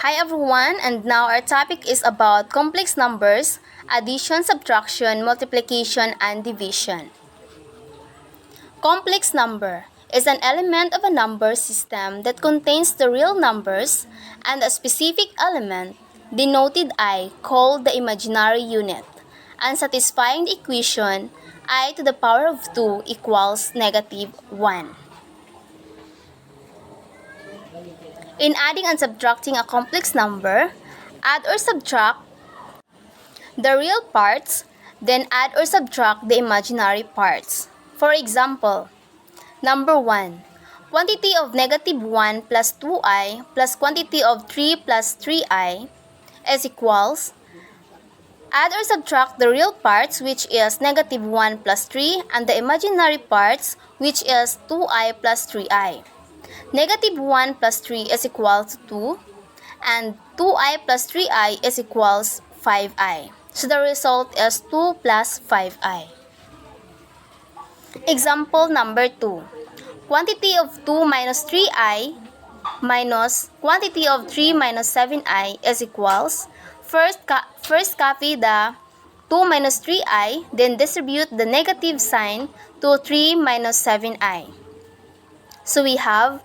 Hi everyone, and now our topic is about complex numbers, addition, subtraction, multiplication, and division. Complex number is an element of a number system that contains the real numbers and a specific element, denoted I, called the imaginary unit, and satisfying the equation I to the power of 2 equals negative 1. In adding and subtracting a complex number, add or subtract the real parts, then add or subtract the imaginary parts. For example, number 1. Quantity of negative 1 plus 2i plus quantity of 3 plus 3i is equals. Add or subtract the real parts, which is negative 1 plus 3, and the imaginary parts, which is 2i plus 3i. Negative 1 plus 3 is equals to 2, and 2i plus 3i is equals 5i. So the result is 2 plus 5i. Example number 2. Quantity of 2 minus 3i minus quantity of 3 minus 7i is equals. First copy the 2 minus 3i, then distribute the negative sign to 3 minus 7i. So we have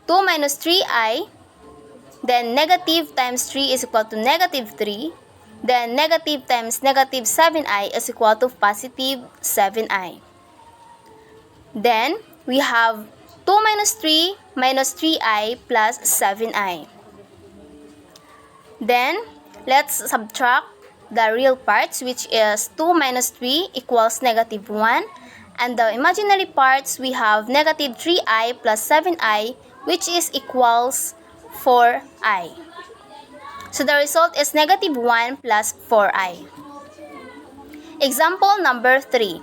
2 minus 3i, then negative times 3 is equal to negative 3, then negative times negative 7i is equal to positive 7i. Then we have 2 minus 3 minus 3i plus 7i. Then let's subtract the real parts, which is 2 minus 3 equals negative 1, and the imaginary parts we have negative 3i plus 7i, which is equals 4i. So the result is negative 1 plus 4i. Example number 3.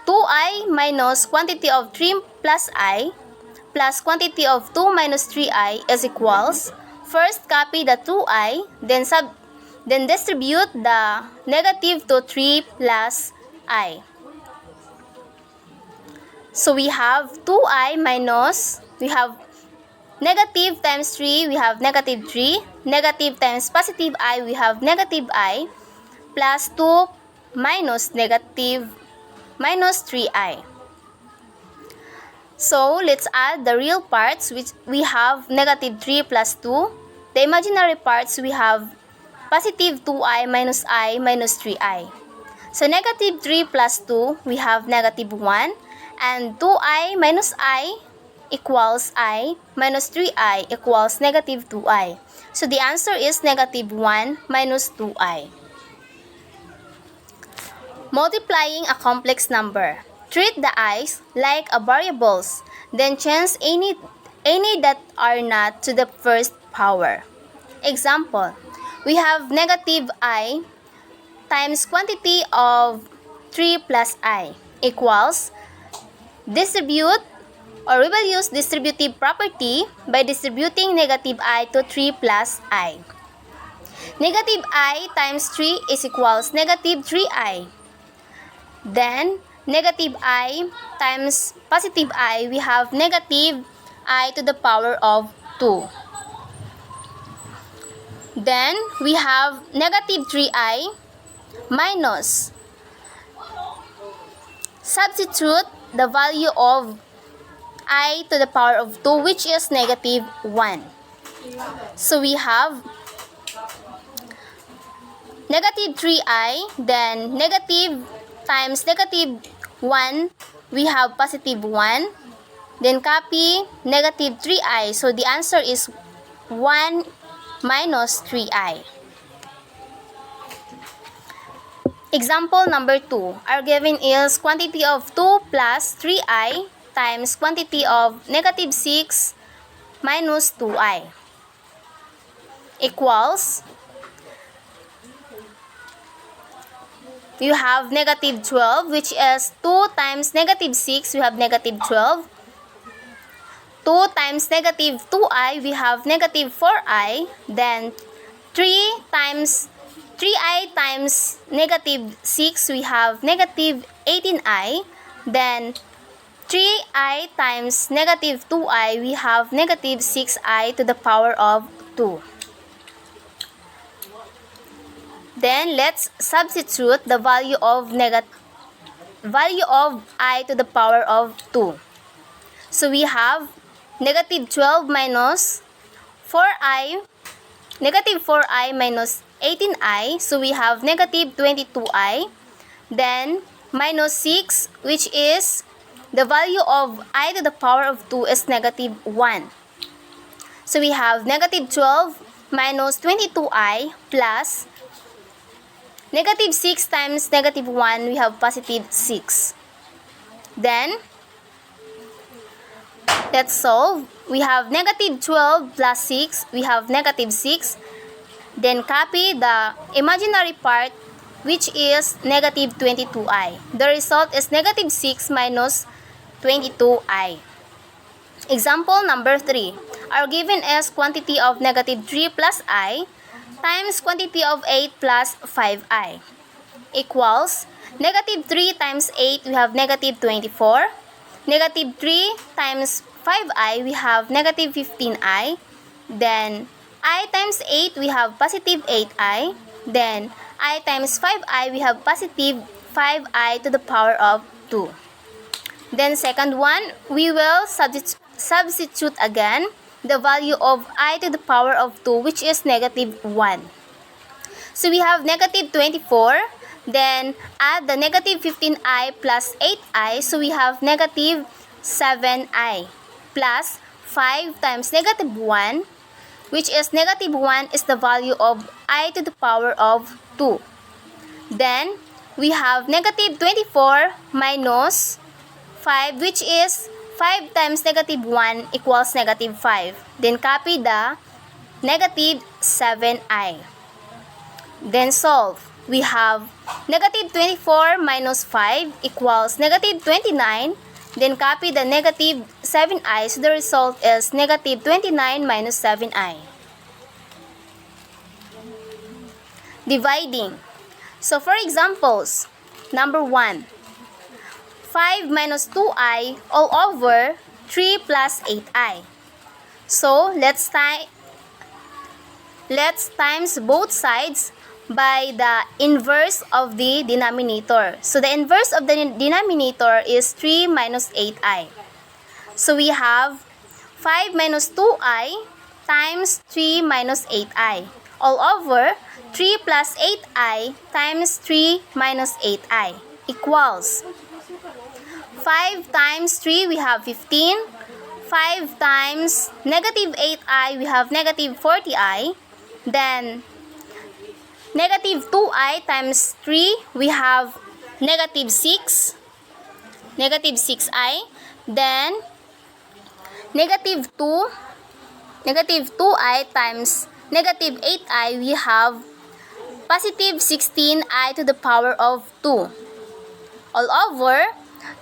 2i minus quantity of 3 plus I plus quantity of 2 minus 3i is equals. First copy the 2i, then distribute the negative to 3 plus I. So we have 2i minus, we have negative times 3, we have negative 3. Negative times positive I, we have negative I. Plus 2 minus negative minus 3i. So let's add the real parts, which we have negative 3 plus 2. The imaginary parts we have positive 2i minus I minus 3i. So negative 3 plus 2, we have negative 1. And 2i minus I equals I minus 3i equals negative 2i. So the answer is negative 1 minus 2i. Multiplying a complex number. Treat the i's like a variables, then change any that are not to the first power. Example, we have negative I times quantity of 3 plus I equals. Distribute, or we will use distributive property by distributing negative I to 3 plus I. Negative I times 3 is equals negative 3I. Then, negative I times positive I, we have negative I to the power of 2. Then, we have negative 3I minus. Substitute the value of I to the power of 2, which is negative 1. So we have negative 3I, then negative times negative 1, we have positive 1. Then copy negative 3I. So the answer is 1 minus 3I. Example number 2. Our given is quantity of 2 plus 3i times quantity of negative 6 minus 2i equals. You have negative 12, which is 2 times negative 6, we have negative 12. 2 times negative 2i, we have negative 4i. Then 3 times 3i times negative 6, we have negative 18i. Then 3i times negative 2i, we have negative 6i to the power of 2. Then let's substitute the value of I to the power of 2. So we have negative 12 minus 4i, negative 4i minus 18i. So we have negative 22i. Then minus 6, which is the value of I to the power of 2 is negative 1. So we have negative 12 minus 22i plus negative 6 times negative 1, we have positive 6. Then, let's solve. We have negative 12 plus 6, we have negative 6. Then copy the imaginary part, which is negative 22i. The result is negative 6 minus 22i. Example number 3. Our given is quantity of negative 3 plus I times quantity of 8 plus 5i equals negative 3 times 8, we have negative 24. Negative 3 times 5i, we have negative 15i. Then I times 8, we have positive 8i. Then I times 5i, we have positive 5i to the power of 2. Then second one, we will substitute again the value of I to the power of 2, which is negative 1. So we have negative 24, then add the negative 15i plus 8i, so we have negative 7i plus 5 times negative 1, which is negative 1 is the value of I to the power of 2. Then we have negative 24 minus 5, which is 5 times negative 1 equals negative 5. Then copy the negative 7i. Then solve. We have negative 24 minus 5 equals negative 29. Then copy the negative 7i. So the result is negative 29 minus 7i. Dividing. So for examples, number 1. 5 minus 2i all over 3 plus 8i. So, let's times both sides by the inverse of the denominator. So, the inverse of the denominator is 3 minus 8i. So, we have 5 minus 2i times 3 minus 8i all over 3 plus 8i times 3 minus 8i equals 5 times 3, we have 15. 5 times negative 8i, we have negative 40i. Then, negative 2i times 3, we have negative 6. Negative 6i. Then, negative 2. Negative 2i times negative 8i, we have positive 16i to the power of 2. All over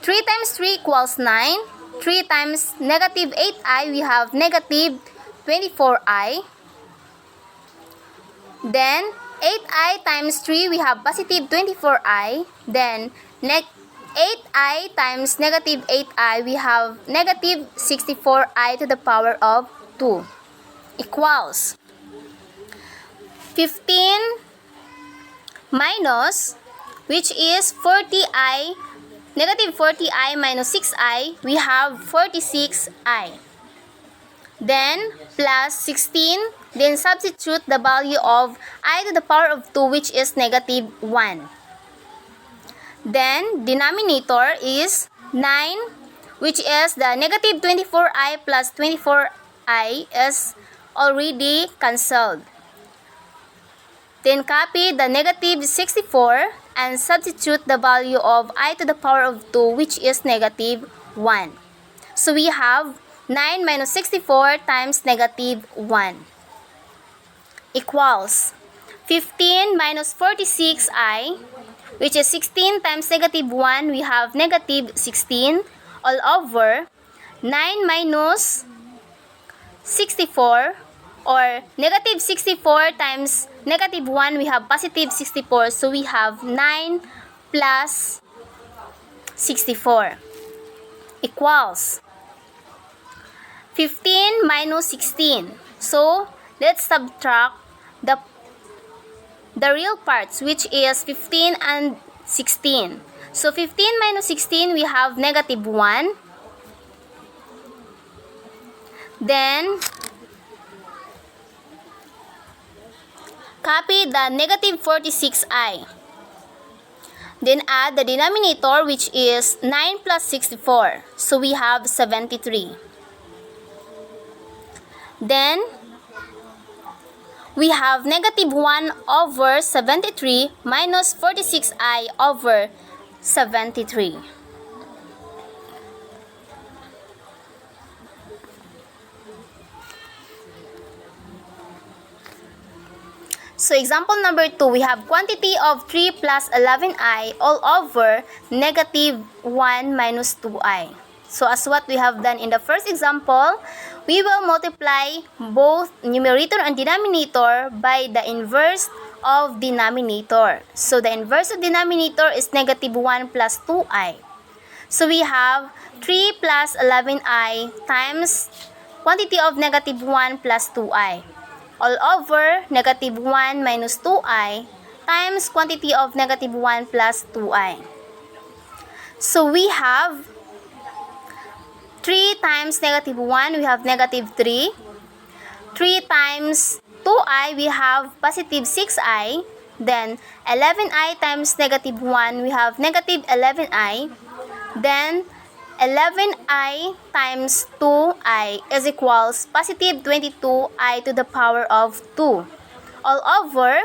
3 times 3 equals 9. 3 times negative 8i, we have negative 24i. Then, 8i times 3, we have positive 24i. Then, 8i times negative 8i, we have negative 64i to the power of 2 equals 15 minus, which is 40i, negative 40i minus 6i, we have 46i. Then, plus 16, then substitute the value of I to the power of 2, which is negative 1. Then, denominator is 9, which is the negative 24i plus 24i is already cancelled. Then, copy the negative 64 and substitute the value of I to the power of 2, which is negative 1. So, we have 9 minus 64 times negative 1 equals 15 minus 46i, which is 16 times negative 1, we have negative 16 all over 9 minus 64, or negative 64 times negative 1, we have positive 64. So, we have 9 plus 64 equals 15 minus 16. So, let's subtract the real parts, which is 15 and 16. So 15 minus 16, we have negative 1. Then, copy the negative 46i. Then add the denominator, which is 9 plus 64. So we have 73. Then, we have negative 1 over 73 minus 46i over 73. So example number 2, we have quantity of 3 plus 11i all over negative 1 minus 2i. So as what we have done in the first example, we will multiply both numerator and denominator by the inverse of denominator. So the inverse of denominator is negative 1 plus 2i. So we have 3 plus 11i times quantity of negative 1 plus 2i. All over negative 1 minus 2i times quantity of negative 1 plus 2i. So we have 3 times negative 1, we have negative 3. 3 times 2i, we have positive 6i. Then 11i times negative 1, we have negative 11i. Then 11i times 2i is equals positive 22i to the power of 2. All over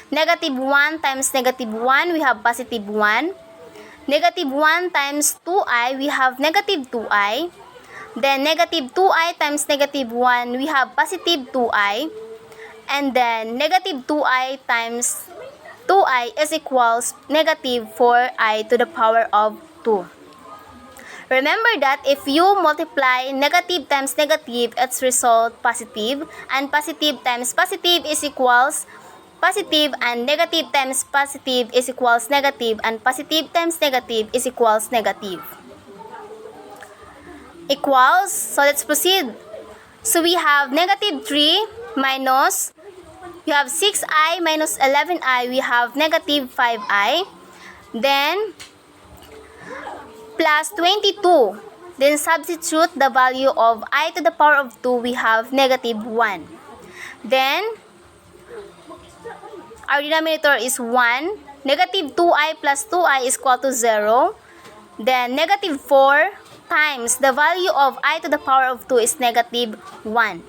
negative 1 times negative 1, we have positive 1. Negative 1 times 2i, we have negative 2i. Then negative 2i times negative 1, we have positive 2i. And then negative 2i times 2i is equals negative 4i to the power of 2. Remember that if you multiply negative times negative, its result positive, and positive times positive is equals positive, and negative times positive is equals negative, and positive times negative is equals negative. Equals, so let's proceed. So we have negative 3 minus, we have 6i minus 11i, we have negative 5i. Then, plus 22. Then substitute the value of I to the power of 2, we have negative 1. Then, our denominator is 1. Negative 2i plus 2i is equal to 0. Then, negative 4 times the value of I to the power of 2 is negative 1.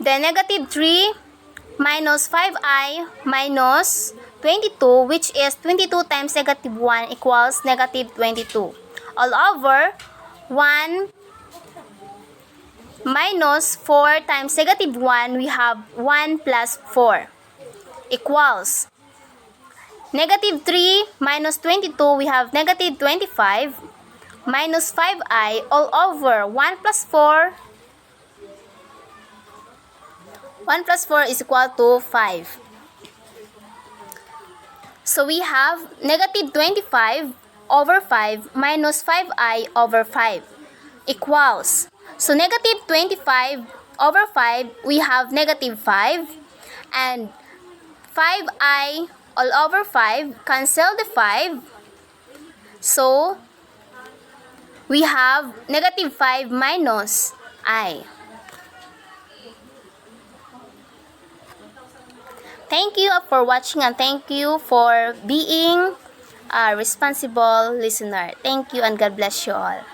Then, negative 3 minus 5i minus 22, which is 22 times negative 1 equals negative 22. All over 1 minus 4 times negative 1, we have 1 plus 4 equals negative 3 minus 22, we have negative 25 minus 5i all over 1 plus 4. 1 plus 4 is equal to 5. So we have negative 25 over 5 minus 5i over 5 equals. So negative 25 over 5, we have negative 5. And 5i all over 5, cancel the 5. So we have negative 5 minus I. Thank you for watching, and thank you for being a responsible listener. Thank you, and God bless you all.